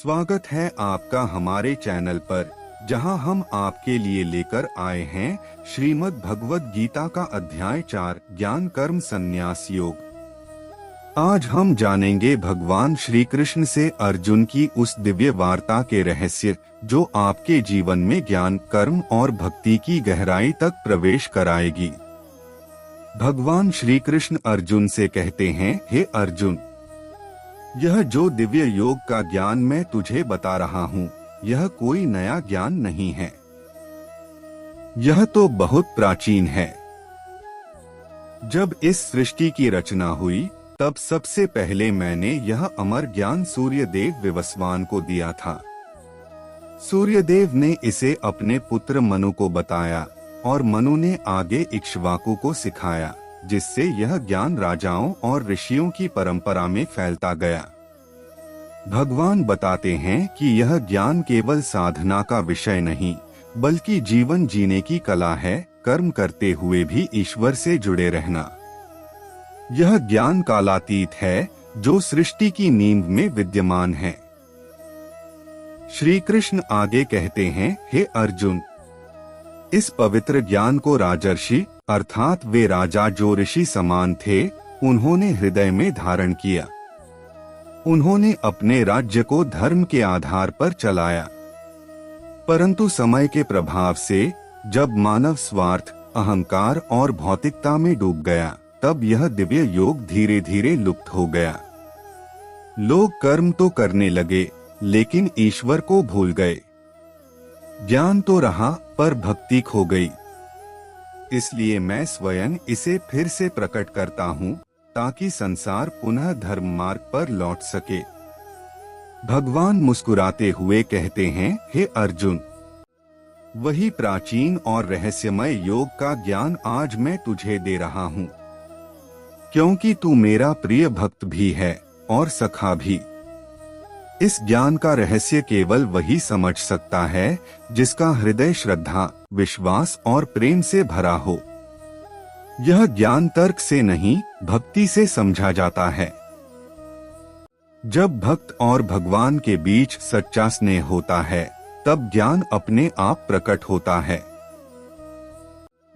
स्वागत है आपका हमारे चैनल पर, जहां हम आपके लिए लेकर आए हैं श्रीमद् भगवद गीता का अध्याय 4 ज्ञान कर्म संन्यास योग। आज हम जानेंगे भगवान श्री कृष्ण से अर्जुन की उस दिव्य वार्ता के रहस्य जो आपके जीवन में ज्ञान कर्म और भक्ति की गहराई तक प्रवेश कराएगी। भगवान श्री कृष्ण अर्जुन से कहते हैं, हे अर्जुन, यह जो दिव्य योग का ज्ञान मैं तुझे बता रहा हूँ, यह कोई नया ज्ञान नहीं है। यह तो बहुत प्राचीन है। जब इस सृष्टि की रचना हुई, तब सबसे पहले मैंने यह अमर ज्ञान सूर्यदेव विवस्वान को दिया था। सूर्यदेव ने इसे अपने पुत्र मनु को बताया और मनु ने आगे इक्ष्वाकु को सिखाया, जिससे यह ज्ञान राजाओं और ऋषियों की परंपरा में फैलता गया। भगवान बताते हैं कि यह ज्ञान केवल साधना का विषय नहीं, बल्कि जीवन जीने की कला है, कर्म करते हुए भी ईश्वर से जुड़े रहना। यह ज्ञान कालातीत है, जो सृष्टि की नींव में विद्यमान है। श्री कृष्ण आगे कहते हैं, हे अर्जुन, इस पवित्र ज्ञान को राजर्षि अर्थात वे राजा जो ऋषि समान थे, उन्होंने हृदय में धारण किया। उन्होंने अपने राज्य को धर्म के आधार पर चलाया, परंतु समय के प्रभाव से जब मानव स्वार्थ, अहंकार और भौतिकता में डूब गया, तब यह दिव्य योग धीरे धीरे लुप्त हो गया। लोग कर्म तो करने लगे, लेकिन ईश्वर को भूल गए। ज्ञान तो रहा, पर भक्ति खो गई। इसलिए मैं स्वयं इसे फिर से प्रकट करता हूँ, ताकि संसार पुनः धर्म मार्ग पर लौट सके। भगवान मुस्कुराते हुए कहते हैं, हे अर्जुन, वही प्राचीन और रहस्यमय योग का ज्ञान आज मैं तुझे दे रहा हूँ, क्योंकि तू मेरा प्रिय भक्त भी है और सखा भी। इस ज्ञान का रहस्य केवल वही समझ सकता है जिसका हृदय श्रद्धा, विश्वास और प्रेम से भरा हो। यह ज्ञान तर्क से नहीं, भक्ति से समझा जाता है। जब भक्त और भगवान के बीच सच्चा स्नेह होता है, तब ज्ञान अपने आप प्रकट होता है।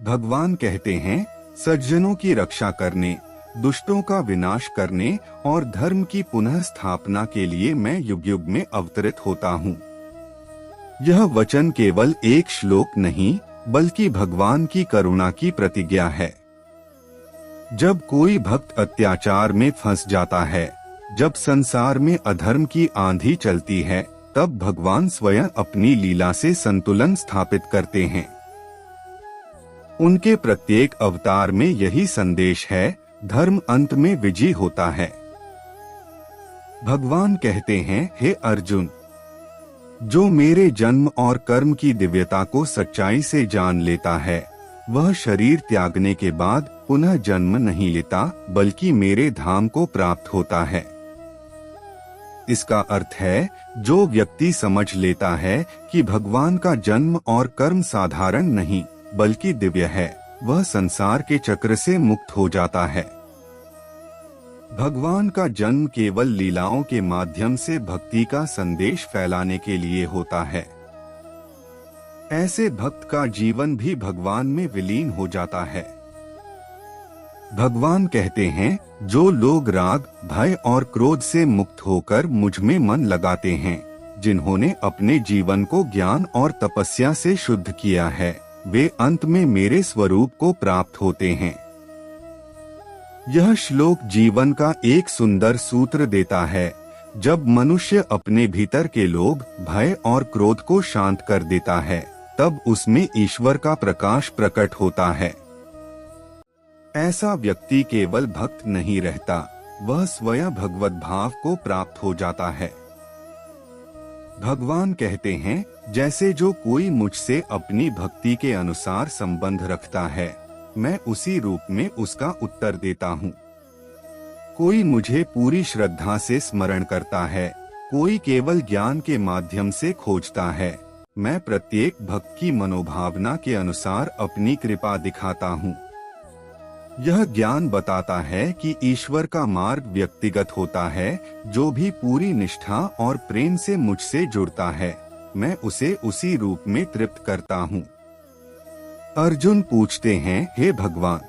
भगवान कहते हैं, सज्जनों की रक्षा करने, दुष्टों का विनाश करने और धर्म की पुनः स्थापना के लिए मैं युग युग में अवतरित होता हूँ। यह वचन केवल एक श्लोक नहीं, बल्कि भगवान की करुणा की प्रतिज्ञा है। जब कोई भक्त अत्याचार में फंस जाता है, जब संसार में अधर्म की आंधी चलती है, तब भगवान स्वयं अपनी लीला से संतुलन स्थापित करते हैं। उनके प्रत्येक अवतार में यही संदेश है, धर्म अंत में विजयी होता है। भगवान कहते हैं, हे अर्जुन, जो मेरे जन्म और कर्म की दिव्यता को सच्चाई से जान लेता है, वह शरीर त्यागने के बाद पुनः जन्म नहीं लेता, बल्कि मेरे धाम को प्राप्त होता है। इसका अर्थ है, जो व्यक्ति समझ लेता है कि भगवान का जन्म और कर्म साधारण नहीं, बल्कि दिव्य है, वह संसार के चक्र से मुक्त हो जाता है। भगवान का जन्म केवल लीलाओं के माध्यम से भक्ति का संदेश फैलाने के लिए होता है। ऐसे भक्त का जीवन भी भगवान में विलीन हो जाता है। भगवान कहते हैं, जो लोग राग, भय और क्रोध से मुक्त होकर मुझ में मन लगाते हैं, जिन्होंने अपने जीवन को ज्ञान और तपस्या से शुद्ध किया है, वे अंत में मेरे स्वरूप को प्राप्त होते हैं। यह श्लोक जीवन का एक सुंदर सूत्र देता है। जब मनुष्य अपने भीतर के लोभ, भय और क्रोध को शांत कर देता है, तब उसमें ईश्वर का प्रकाश प्रकट होता है। ऐसा व्यक्ति केवल भक्त नहीं रहता, वह स्वयं भगवत भाव को प्राप्त हो जाता है। भगवान कहते हैं, जैसे जो कोई मुझसे अपनी भक्ति के अनुसार संबंध रखता है, मैं उसी रूप में उसका उत्तर देता हूँ। कोई मुझे पूरी श्रद्धा से स्मरण करता है, कोई केवल ज्ञान के माध्यम से खोजता है। मैं प्रत्येक भक्त की मनोभावना के अनुसार अपनी कृपा दिखाता हूँ। यह ज्ञान बताता है कि ईश्वर का मार्ग व्यक्तिगत होता है। जो भी पूरी निष्ठा और प्रेम से मुझसे जुड़ता है, मैं उसे उसी रूप में तृप्त करता हूँ। अर्जुन पूछते हैं, हे भगवान,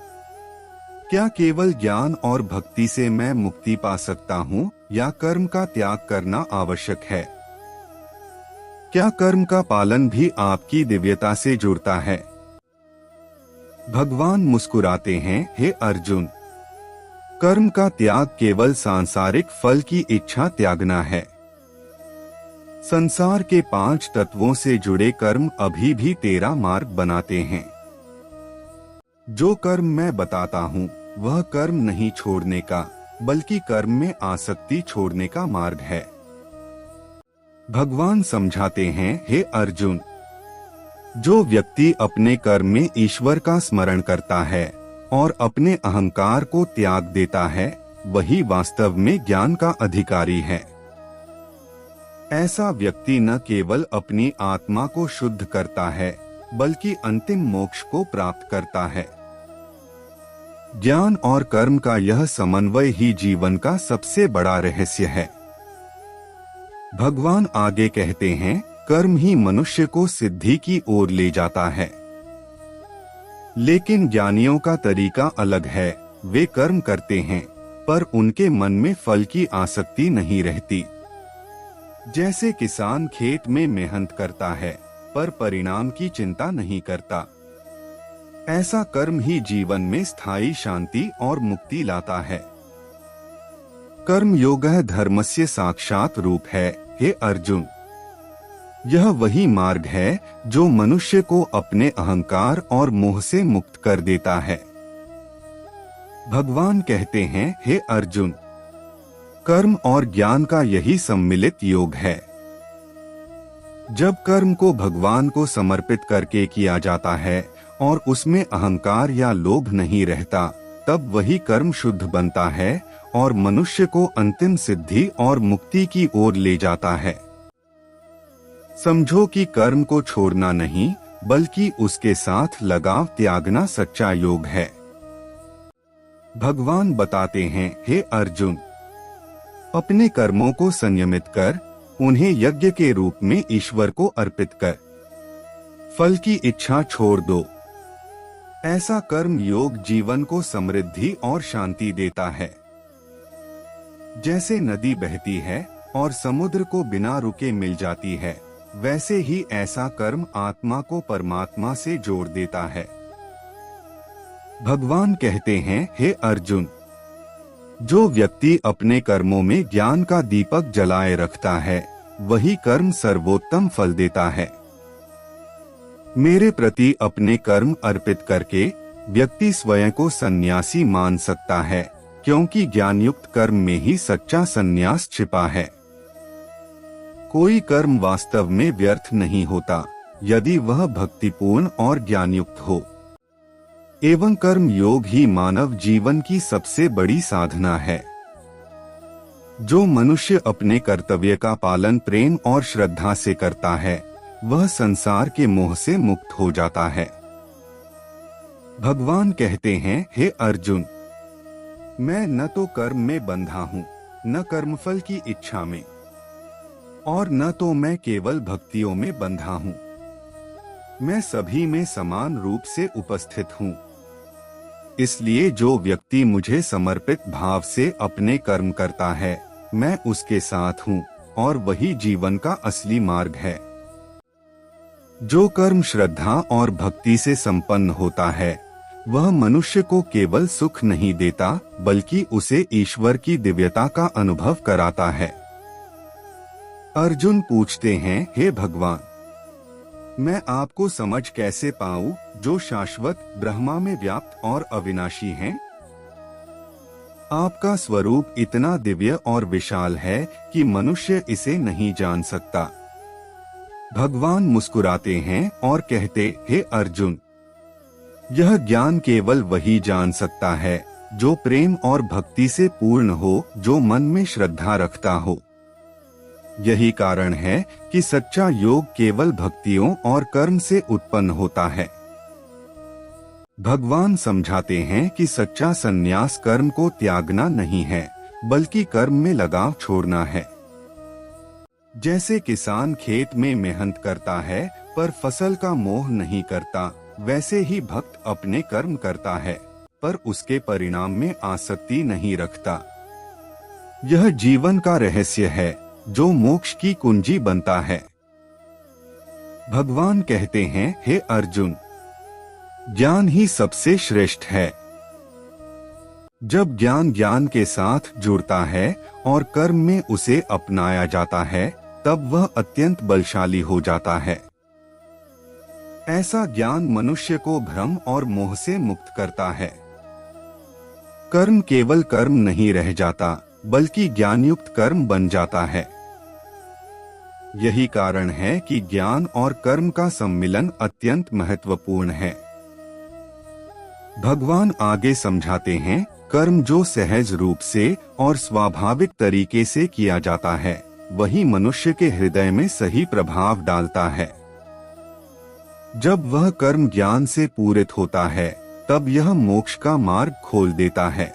क्या केवल ज्ञान और भक्ति से मैं मुक्ति पा सकता हूँ या कर्म का त्याग करना आवश्यक है? क्या कर्म का पालन भी आपकी दिव्यता से जुड़ता है? भगवान मुस्कुराते हैं, हे अर्जुन, कर्म का त्याग केवल सांसारिक फल की इच्छा त्यागना है। संसार के 5 तत्वों से जुड़े कर्म अभी भी तेरा मार्ग बनाते हैं। जो कर्म मैं बताता हूँ वह कर्म नहीं छोड़ने का, बल्कि कर्म में आसक्ति छोड़ने का मार्ग है। भगवान समझाते हैं, हे अर्जुन, जो व्यक्ति अपने कर्म में ईश्वर का स्मरण करता है और अपने अहंकार को त्याग देता है, वही वास्तव में ज्ञान का अधिकारी है। ऐसा व्यक्ति न केवल अपनी आत्मा को शुद्ध करता है, बल्कि अंतिम मोक्ष को प्राप्त करता है। ज्ञान और कर्म का यह समन्वय ही जीवन का सबसे बड़ा रहस्य है। भगवान आगे कहते हैं, कर्म ही मनुष्य को सिद्धि की ओर ले जाता है। लेकिन ज्ञानियों का तरीका अलग है। वे कर्म करते हैं, पर उनके मन में फल की आसक्ति नहीं रहती। जैसे किसान खेत में मेहनत करता है, पर परिणाम की चिंता नहीं करता। ऐसा कर्म ही जीवन में स्थायी शांति और मुक्ति लाता है। कर्म योगः धर्मस्य साक्षात रूप है, हे अर्जुन। यह वही मार्ग है जो मनुष्य को अपने अहंकार और मोह से मुक्त कर देता है। भगवान कहते हैं, हे अर्जुन, कर्म और ज्ञान का यही सम्मिलित योग है। जब कर्म को भगवान को समर्पित करके किया जाता है और उसमें अहंकार या लोभ नहीं रहता, तब वही कर्म शुद्ध बनता है और मनुष्य को अंतिम सिद्धि और मुक्ति की ओर ले जाता है। समझो कि कर्म को छोड़ना नहीं, बल्कि उसके साथ लगाव त्यागना सच्चा योग है। भगवान बताते हैं, हे अर्जुन, अपने कर्मों को संयमित कर, उन्हें यज्ञ के रूप में ईश्वर को अर्पित कर। फल की इच्छा छोड़ दो। ऐसा कर्म योग जीवन को समृद्धि और शांति देता है। जैसे नदी बहती है और समुद्र को बिना रुके मिल जाती है, वैसे ही ऐसा कर्म आत्मा को परमात्मा से जोड़ देता है। भगवान कहते हैं, हे अर्जुन, जो व्यक्ति अपने कर्मों में ज्ञान का दीपक जलाए रखता है, वही कर्म सर्वोत्तम फल देता है। मेरे प्रति अपने कर्म अर्पित करके व्यक्ति स्वयं को सन्यासी मान सकता है, क्योंकि ज्ञानयुक्त कर्म में ही सच्चा सन्यास छिपा है। कोई कर्म वास्तव में व्यर्थ नहीं होता, यदि वह भक्तिपूर्ण और ज्ञानयुक्त हो। एवं कर्म योग ही मानव जीवन की सबसे बड़ी साधना है। जो मनुष्य अपने कर्तव्य का पालन प्रेम और श्रद्धा से करता है, वह संसार के मोह से मुक्त हो जाता है। भगवान कहते हैं, हे अर्जुन, मैं न तो कर्म में बंधा हूँ, न कर्मफल की इच्छा में, और न तो मैं केवल भक्तियों में बंधा हूँ। मैं सभी में समान रूप से उपस्थित हूँ। इसलिए जो व्यक्ति मुझे समर्पित भाव से अपने कर्म करता है, मैं उसके साथ हूँ, और वही जीवन का असली मार्ग है। जो कर्म श्रद्धा और भक्ति से संपन्न होता है, वह मनुष्य को केवल सुख नहीं देता, बल्कि उसे ईश्वर की दिव्यता का अनुभव कराता है। अर्जुन पूछते हैं, हे भगवान, मैं आपको समझ कैसे पाऊं, जो शाश्वत ब्रह्मा में व्याप्त और अविनाशी हैं? आपका स्वरूप इतना दिव्य और विशाल है कि मनुष्य इसे नहीं जान सकता। भगवान मुस्कुराते हैं और कहते, हे अर्जुन, यह ज्ञान केवल वही जान सकता है जो प्रेम और भक्ति से पूर्ण हो, जो मन में श्रद्धा रखता हो। यही कारण है कि सच्चा योग केवल भक्तियों और कर्म से उत्पन्न होता है। भगवान समझाते हैं कि सच्चा संन्यास कर्म को त्यागना नहीं है, बल्कि कर्म में लगाव छोड़ना है। जैसे किसान खेत में मेहनत करता है पर फसल का मोह नहीं करता, वैसे ही भक्त अपने कर्म करता है पर उसके परिणाम में आसक्ति नहीं रखता। यह जीवन का रहस्य है जो मोक्ष की कुंजी बनता है। भगवान कहते हैं, हे अर्जुन, ज्ञान ही सबसे श्रेष्ठ है। जब ज्ञान ज्ञान के साथ जुड़ता है और कर्म में उसे अपनाया जाता है, तब वह अत्यंत बलशाली हो जाता है। ऐसा ज्ञान मनुष्य को भ्रम और मोह से मुक्त करता है। कर्म केवल कर्म नहीं रह जाता, बल्कि ज्ञानयुक्त कर्म बन जाता है। यही कारण है कि ज्ञान और कर्म का सम्मिलन अत्यंत महत्वपूर्ण है। भगवान आगे समझाते हैं, कर्म जो सहज रूप से और स्वाभाविक तरीके से किया जाता है, वही मनुष्य के हृदय में सही प्रभाव डालता है। जब वह कर्म ज्ञान से पूरित होता है, तब यह मोक्ष का मार्ग खोल देता है।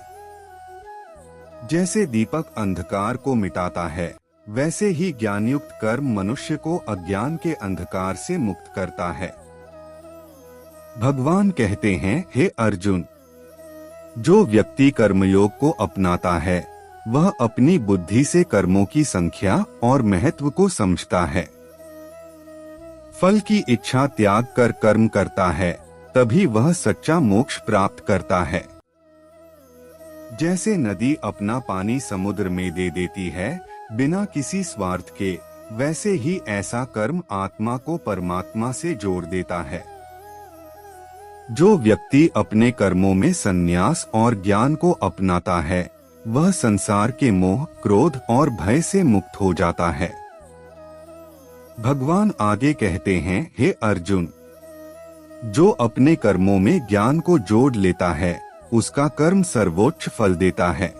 जैसे दीपक अंधकार को मिटाता है, वैसे ही ज्ञानयुक्त कर्म मनुष्य को अज्ञान के अंधकार से मुक्त करता है। भगवान कहते हैं, हे अर्जुन, जो व्यक्ति कर्मयोग को अपनाता है, वह अपनी बुद्धि से कर्मों की संख्या और महत्व को समझता है। फल की इच्छा त्याग कर कर्म करता है, तभी वह सच्चा मोक्ष प्राप्त करता है। जैसे नदी अपना पानी समुद्र में दे देती है बिना किसी स्वार्थ के, वैसे ही ऐसा कर्म आत्मा को परमात्मा से जोड़ देता है। जो व्यक्ति अपने कर्मों में संन्यास और ज्ञान को अपनाता है, वह संसार के मोह, क्रोध और भय से मुक्त हो जाता है। भगवान आगे कहते हैं, हे अर्जुन, जो अपने कर्मों में ज्ञान को जोड़ लेता है, उसका कर्म सर्वोच्च फल देता है।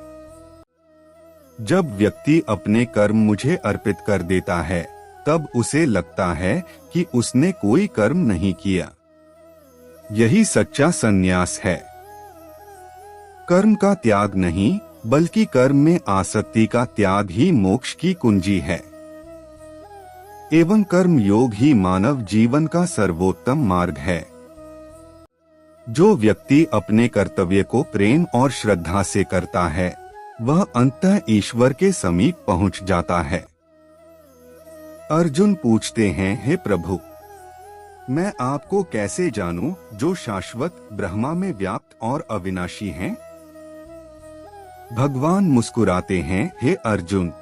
जब व्यक्ति अपने कर्म मुझे अर्पित कर देता है, तब उसे लगता है कि उसने कोई कर्म नहीं किया। यही सच्चा संन्यास है। कर्म का त्याग नहीं, बल्कि कर्म में आसक्ति का त्याग ही मोक्ष की कुंजी है। एवं कर्म योग ही मानव जीवन का सर्वोत्तम मार्ग है। जो व्यक्ति अपने कर्तव्य को प्रेम और श्रद्धा से करता है, वह अंततः ईश्वर के समीप पहुंच जाता है। अर्जुन पूछते हैं, हे प्रभु, मैं आपको कैसे जानूं जो शाश्वत ब्रह्मा में व्याप्त और अविनाशी हैं? भगवान मुस्कुराते हैं, हे अर्जुन,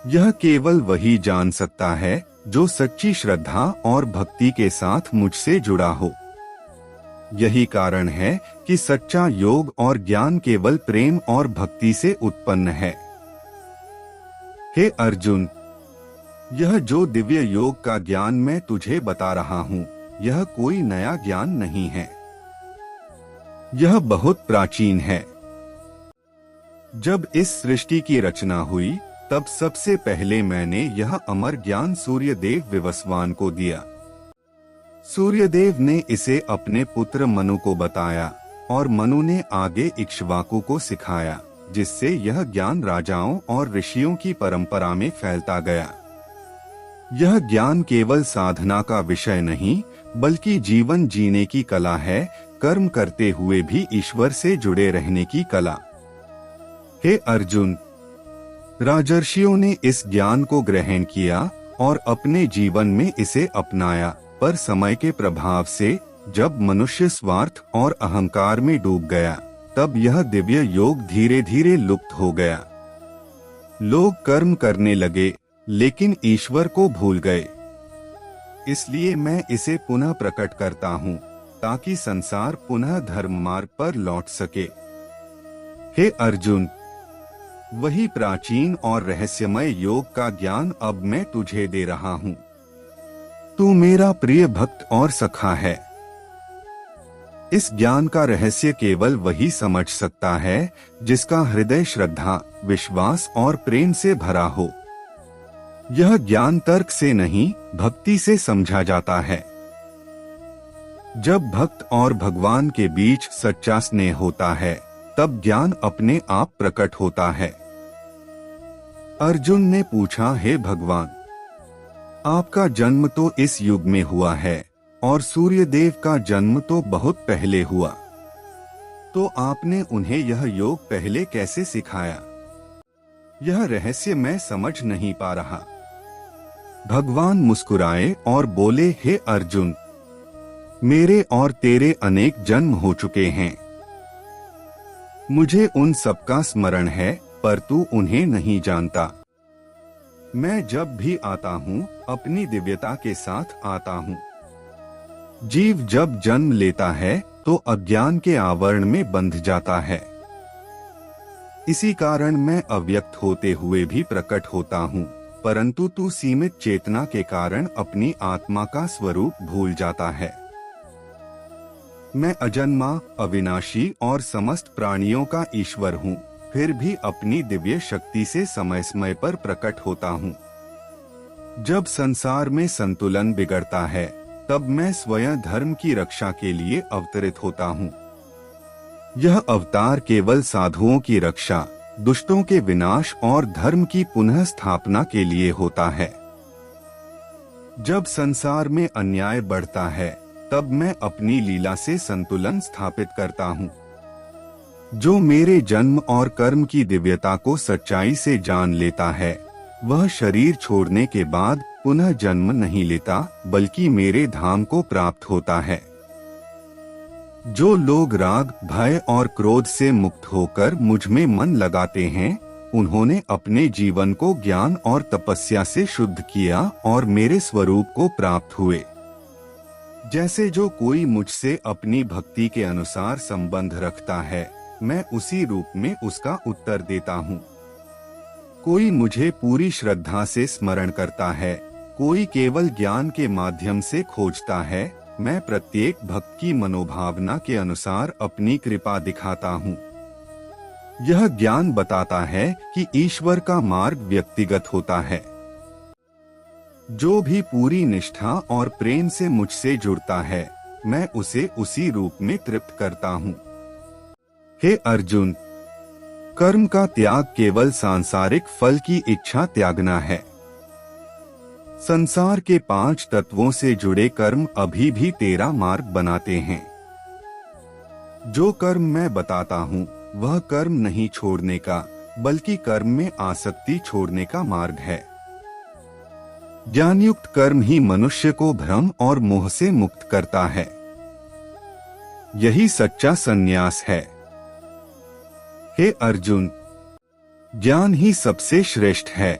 यह केवल वही जान सकता है जो सच्ची श्रद्धा और भक्ति के साथ मुझसे जुड़ा हो। यही कारण है कि सच्चा योग और ज्ञान केवल प्रेम और भक्ति से उत्पन्न है। हे अर्जुन, यह जो दिव्य योग का ज्ञान मैं तुझे बता रहा हूँ, यह कोई नया ज्ञान नहीं है। यह बहुत प्राचीन है। जब इस सृष्टि की रचना हुई, तब सबसे पहले मैंने यह अमर ज्ञान सूर्यदेव विवस्वान को दिया। सूर्यदेव ने इसे अपने पुत्र मनु को बताया और मनु ने आगे इक्ष्वाकु को सिखाया, जिससे यह ज्ञान राजाओं और ऋषियों की परंपरा में फैलता गया। यह ज्ञान केवल साधना का विषय नहीं, बल्कि जीवन जीने की कला है, कर्म करते हुए भी ईश्वर से जुड़े रहने की कला। हे अर्जुन, राजर्षियों ने इस ज्ञान को ग्रहण किया और अपने जीवन में इसे अपनाया, पर समय के प्रभाव से जब मनुष्य स्वार्थ और अहंकार में डूब गया, तब यह दिव्य योग धीरे धीरे लुप्त हो गया। लोग कर्म करने लगे, लेकिन ईश्वर को भूल गए। इसलिए मैं इसे पुनः प्रकट करता हूँ, ताकि संसार पुनः धर्म मार्ग पर लौट सके। हे अर्जुन, वही प्राचीन और रहस्यमय योग का ज्ञान अब मैं तुझे दे रहा हूँ। तू मेरा प्रिय भक्त और सखा है। इस ज्ञान का रहस्य केवल वही समझ सकता है जिसका हृदय श्रद्धा, विश्वास और प्रेम से भरा हो। यह ज्ञान तर्क से नहीं, भक्ति से समझा जाता है। जब भक्त और भगवान के बीच सच्चा स्नेह होता है तब ज्ञान अपने आप प्रकट होता है। अर्जुन ने पूछा, हे भगवान, आपका जन्म तो इस युग में हुआ है और सूर्यदेव का जन्म तो बहुत पहले हुआ, तो आपने उन्हें यह योग पहले कैसे सिखाया? यह रहस्य मैं समझ नहीं पा रहा। भगवान मुस्कुराए और बोले, हे अर्जुन, मेरे और तेरे अनेक जन्म हो चुके हैं। मुझे उन सबका स्मरण है, पर तू उन्हें नहीं जानता। मैं जब भी आता हूँ अपनी दिव्यता के साथ आता हूँ। जीव जब जन्म लेता है तो अज्ञान के आवरण में बंध जाता है। इसी कारण मैं अव्यक्त होते हुए भी प्रकट होता हूँ, परंतु तू सीमित चेतना के कारण अपनी आत्मा का स्वरूप भूल जाता है। मैं अजन्मा, अविनाशी और समस्त प्राणियों का ईश्वर हूँ, फिर भी अपनी दिव्य शक्ति से समय समय पर प्रकट होता हूँ। जब संसार में संतुलन बिगड़ता है तब मैं स्वयं धर्म की रक्षा के लिए अवतरित होता हूँ। यह अवतार केवल साधुओं की रक्षा, दुष्टों के विनाश और धर्म की पुनः स्थापना के लिए होता है। जब संसार में अन्याय बढ़ता है तब मैं अपनी लीला से संतुलन स्थापित करता हूँ। जो मेरे जन्म और कर्म की दिव्यता को सच्चाई से जान लेता है वह शरीर छोड़ने के बाद पुनः जन्म नहीं लेता, बल्कि मेरे धाम को प्राप्त होता है। जो लोग राग, भय और क्रोध से मुक्त होकर मुझ में मन लगाते हैं, उन्होंने अपने जीवन को ज्ञान और तपस्या से शुद्ध किया और मेरे स्वरूप को प्राप्त हुए। जैसे जो कोई मुझसे अपनी भक्ति के अनुसार संबंध रखता है, मैं उसी रूप में उसका उत्तर देता हूँ। कोई मुझे पूरी श्रद्धा से स्मरण करता है, कोई केवल ज्ञान के माध्यम से खोजता है। मैं प्रत्येक भक्त की मनोभावना के अनुसार अपनी कृपा दिखाता हूँ। यह ज्ञान बताता है कि ईश्वर का मार्ग व्यक्तिगत होता है। जो भी पूरी निष्ठा और प्रेम से मुझसे जुड़ता है, मैं उसे उसी रूप में तृप्त करता हूँ। हे अर्जुन, कर्म का त्याग केवल सांसारिक फल की इच्छा त्यागना है। संसार के 5 तत्वों से जुड़े कर्म अभी भी तेरा मार्ग बनाते हैं। जो कर्म मैं बताता हूँ वह कर्म नहीं छोड़ने का, बल्कि कर्म में आसक्ति छोड़ने का मार्ग है। ज्ञानयुक्त कर्म ही मनुष्य को भ्रम और मोह से मुक्त करता है। यही सच्चा संन्यास है। हे अर्जुन, ज्ञान ही सबसे श्रेष्ठ है।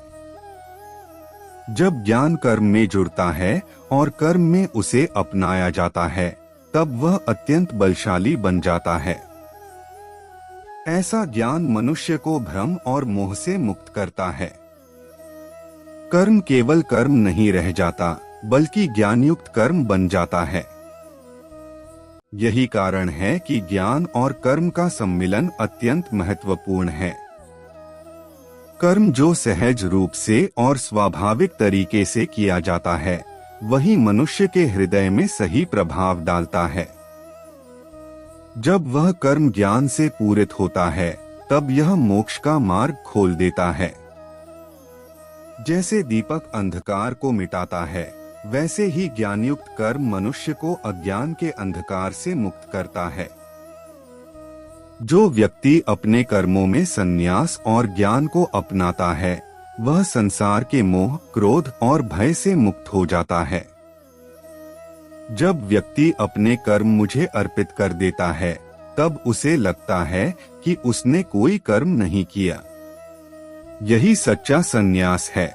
जब ज्ञान कर्म में जुड़ता है और कर्म में उसे अपनाया जाता है, तब वह अत्यंत बलशाली बन जाता है। ऐसा ज्ञान मनुष्य को भ्रम और मोह से मुक्त करता है। कर्म केवल कर्म नहीं रह जाता, बल्कि ज्ञानयुक्त कर्म बन जाता है। यही कारण है कि ज्ञान और कर्म का सम्मिलन अत्यंत महत्वपूर्ण है। कर्म जो सहज रूप से और स्वाभाविक तरीके से किया जाता है, वही मनुष्य के हृदय में सही प्रभाव डालता है। जब वह कर्म ज्ञान से पूरित होता है, तब यह मोक्ष का मार्ग खोल देता है। जैसे दीपक अंधकार को मिटाता है, वैसे ही ज्ञानयुक्त कर्म मनुष्य को अज्ञान के अंधकार से मुक्त करता है। जो व्यक्ति अपने कर्मों में संन्यास और ज्ञान को अपनाता है, वह संसार के मोह, क्रोध और भय से मुक्त हो जाता है। जब व्यक्ति अपने कर्म मुझे अर्पित कर देता है, तब उसे लगता है कि उसने कोई कर्म नहीं किया। यही सच्चा संन्यास है।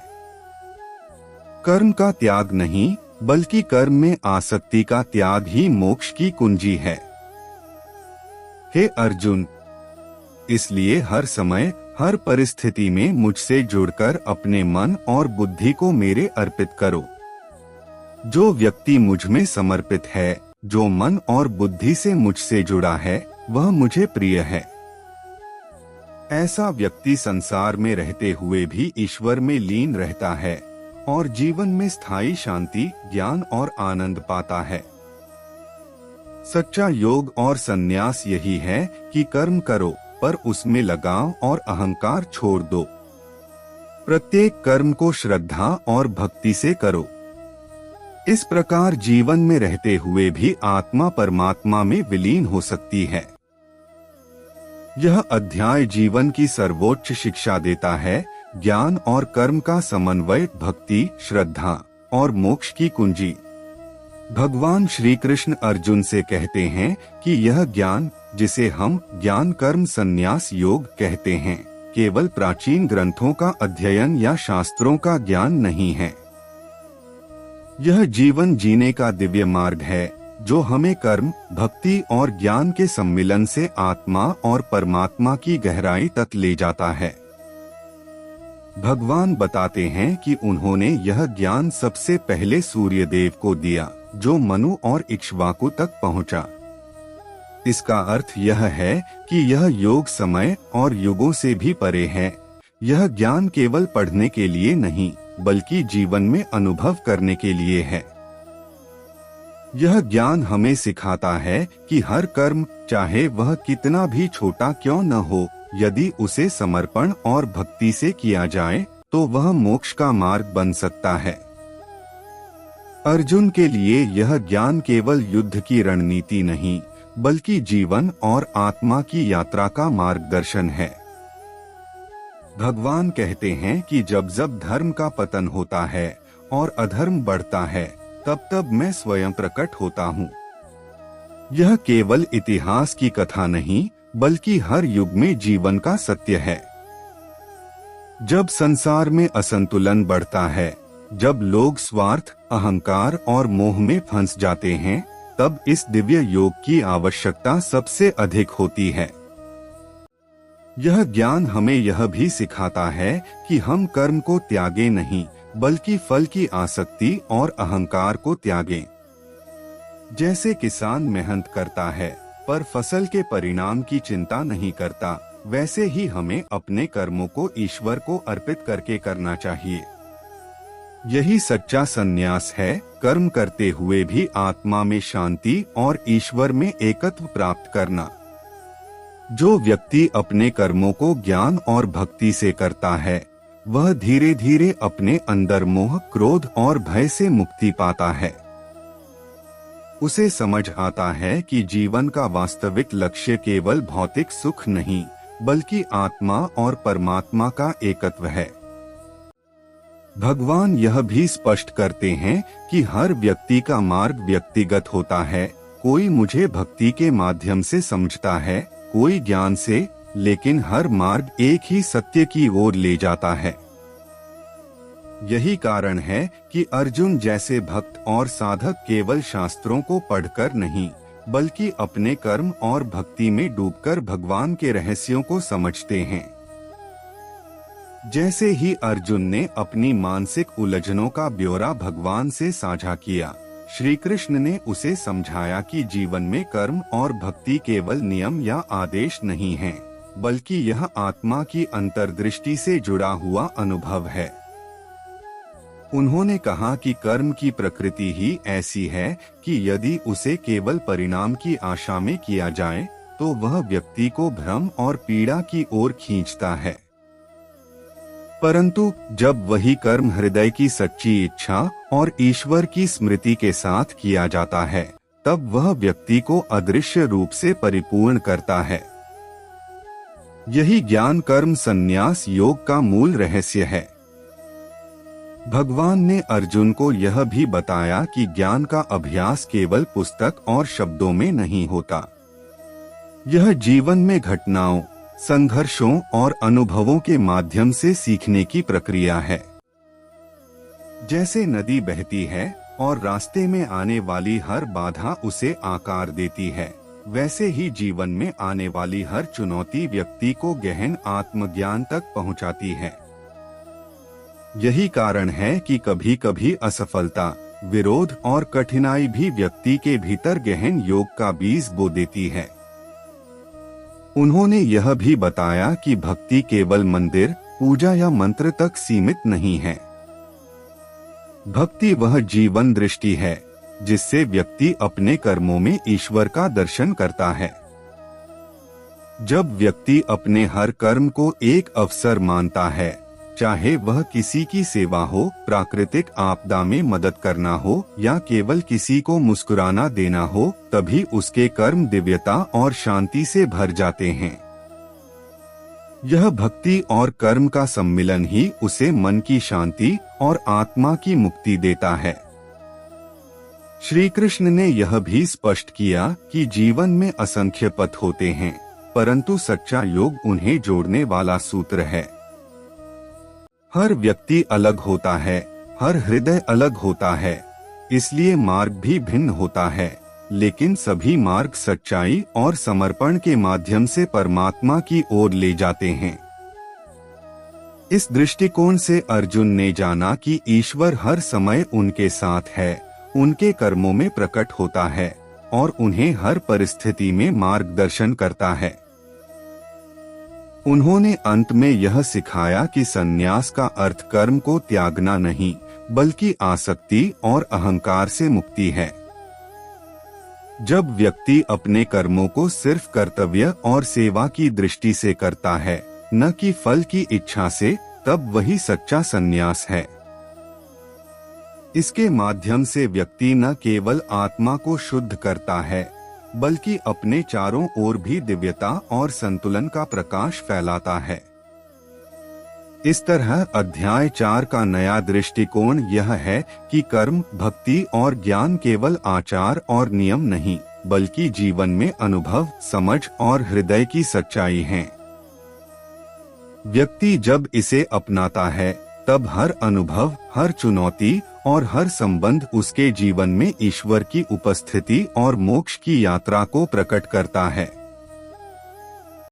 कर्म का त्याग नहीं, बल्कि कर्म में आसक्ति का त्याग ही मोक्ष की कुंजी है। हे अर्जुन, इसलिए हर समय, हर परिस्थिति में मुझसे जुड़कर अपने मन और बुद्धि को मेरे अर्पित करो। जो व्यक्ति मुझ में समर्पित है, जो मन और बुद्धि से मुझसे जुड़ा है, वह मुझे प्रिय है। ऐसा व्यक्ति संसार में रहते हुए भी ईश्वर में लीन रहता है और जीवन में स्थायी शांति, ज्ञान और आनंद पाता है। सच्चा योग और संन्यास यही है कि कर्म करो पर उसमें लगाव और अहंकार छोड़ दो। प्रत्येक कर्म को श्रद्धा और भक्ति से करो। इस प्रकार जीवन में रहते हुए भी आत्मा परमात्मा में विलीन हो सकती है। यह अध्याय जीवन की सर्वोच्च शिक्षा देता है। ज्ञान और कर्म का समन्वय भक्ति, श्रद्धा और मोक्ष की कुंजी। भगवान श्री कृष्ण अर्जुन से कहते हैं कि यह ज्ञान, जिसे हम ज्ञान कर्म संन्यास योग कहते हैं, केवल प्राचीन ग्रंथों का अध्ययन या शास्त्रों का ज्ञान नहीं है। यह जीवन जीने का दिव्य मार्ग है जो हमें कर्म, भक्ति और ज्ञान के सम्मिलन से आत्मा और परमात्मा की गहराई तक ले जाता है। भगवान बताते हैं कि उन्होंने यह ज्ञान सबसे पहले सूर्यदेव को दिया, जो मनु और इक्ष्वाकु तक पहुंचा। इसका अर्थ यह है कि यह योग समय और युगों से भी परे है। यह ज्ञान केवल पढ़ने के लिए नहीं, बल्कि जीवन में अनुभव करने के लिए है। यह ज्ञान हमें सिखाता है कि हर कर्म, चाहे वह कितना भी छोटा क्यों न हो, यदि उसे समर्पण और भक्ति से किया जाए तो वह मोक्ष का मार्ग बन सकता है। अर्जुन के लिए यह ज्ञान केवल युद्ध की रणनीति नहीं, बल्कि जीवन और आत्मा की यात्रा का मार्गदर्शन है। भगवान कहते हैं कि जब जब धर्म का पतन होता है और अधर्म बढ़ता है, तब तब मैं स्वयं प्रकट होता हूँ। यह केवल इतिहास की कथा नहीं, बल्कि हर युग में जीवन का सत्य है। जब संसार में असंतुलन बढ़ता है, जब लोग स्वार्थ, अहंकार और मोह में फंस जाते हैं, तब इस दिव्य योग की आवश्यकता सबसे अधिक होती है। यह ज्ञान हमें यह भी सिखाता है कि हम कर्म को त्यागें नहीं, बल्कि फल की आसक्ति और अहंकार को त्यागें। जैसे किसान मेहनत करता है पर फसल के परिणाम की चिंता नहीं करता, वैसे ही हमें अपने कर्मों को ईश्वर को अर्पित करके करना चाहिए। यही सच्चा संन्यास है, कर्म करते हुए भी आत्मा में शांति और ईश्वर में एकत्व प्राप्त करना। जो व्यक्ति अपने कर्मों को ज्ञान और भक्ति से करता है, वह धीरे धीरे अपने अंदर मोह, क्रोध और भय से मुक्ति पाता है। उसे समझ आता है कि जीवन का वास्तविक लक्ष्य केवल भौतिक सुख नहीं, बल्कि आत्मा और परमात्मा का एकत्व है। भगवान यह भी स्पष्ट करते हैं कि हर व्यक्ति का मार्ग व्यक्तिगत होता है। कोई मुझे भक्ति के माध्यम से समझता है, कोई ज्ञान से, लेकिन हर मार्ग एक ही सत्य की ओर ले जाता है। यही कारण है कि अर्जुन जैसे भक्त और साधक केवल शास्त्रों को पढ़कर नहीं, बल्कि अपने कर्म और भक्ति में डूबकर भगवान के रहस्यों को समझते हैं। जैसे ही अर्जुन ने अपनी मानसिक उलझनों का ब्यौरा भगवान से साझा किया, श्री कृष्ण ने उसे समझाया कि जीवन में कर्म और भक्ति केवल नियम या आदेश नहीं हैं, बल्कि यह आत्मा की अंतर्दृष्टि से जुड़ा हुआ अनुभव है। उन्होंने कहा कि कर्म की प्रकृति ही ऐसी है कि यदि उसे केवल परिणाम की आशा में किया जाए, तो वह व्यक्ति को भ्रम और पीड़ा की ओर खींचता है। परंतु जब वही कर्म हृदय की सच्ची इच्छा और ईश्वर की स्मृति के साथ किया जाता है, तब वह व्यक्ति को अदृश्य रूप से परिपूर्ण करता है। यही ज्ञान कर्म संन्यास योग का मूल रहस्य है। भगवान ने अर्जुन को यह भी बताया कि ज्ञान का अभ्यास केवल पुस्तक और शब्दों में नहीं होता। यह जीवन में घटनाओं, संघर्षों और अनुभवों के माध्यम से सीखने की प्रक्रिया है। जैसे नदी बहती है और रास्ते में आने वाली हर बाधा उसे आकार देती है, वैसे ही जीवन में आने वाली हर चुनौती व्यक्ति को गहन आत्मज्ञान तक पहुंचाती है। यही कारण है कि कभी कभी असफलता, विरोध और कठिनाई भी व्यक्ति के भीतर गहन योग का बीज बो देती है। उन्होंने यह भी बताया कि भक्ति केवल मंदिर, पूजा या मंत्र तक सीमित नहीं है। भक्ति वह जीवन दृष्टि है जिससे व्यक्ति अपने कर्मों में ईश्वर का दर्शन करता है। जब व्यक्ति अपने हर कर्म को एक अवसर मानता है, चाहे वह किसी की सेवा हो, प्राकृतिक आपदा में मदद करना हो या केवल किसी को मुस्कुराना देना हो, तभी उसके कर्म दिव्यता और शांति से भर जाते हैं। यह भक्ति और कर्म का सम्मिलन ही उसे मन की शांति और आत्मा की मुक्ति देता है। श्री कृष्ण ने यह भी स्पष्ट किया कि जीवन में असंख्य पथ होते हैं, परंतु सच्चा योग उन्हें जोड़ने वाला सूत्र है। हर व्यक्ति अलग होता है, हर हृदय अलग होता है, इसलिए मार्ग भी भिन्न होता है, लेकिन सभी मार्ग सच्चाई और समर्पण के माध्यम से परमात्मा की ओर ले जाते हैं। इस दृष्टिकोण से अर्जुन ने जाना कि ईश्वर हर समय उनके साथ है, उनके कर्मों में प्रकट होता है और उन्हें हर परिस्थिति में मार्गदर्शन करता है। उन्होंने अंत में यह सिखाया कि संन्यास का अर्थ कर्म को त्यागना नहीं, बल्कि आसक्ति और अहंकार से मुक्ति है। जब व्यक्ति अपने कर्मों को सिर्फ कर्तव्य और सेवा की दृष्टि से करता है, न कि फल की इच्छा से, तब वही सच्चा संन्यास है। इसके माध्यम से व्यक्ति न केवल आत्मा को शुद्ध करता है, बल्कि अपने चारों ओर भी दिव्यता और संतुलन का प्रकाश फैलाता है। इस तरह अध्याय 4 का नया दृष्टिकोण यह है कि कर्म, भक्ति और ज्ञान केवल आचार और नियम नहीं, बल्कि जीवन में अनुभव, समझ और हृदय की सच्चाई हैं। व्यक्ति जब इसे अपनाता है, तब हर अनुभव, हर चुनौती और हर संबंध उसके जीवन में ईश्वर की उपस्थिति और मोक्ष की यात्रा को प्रकट करता है।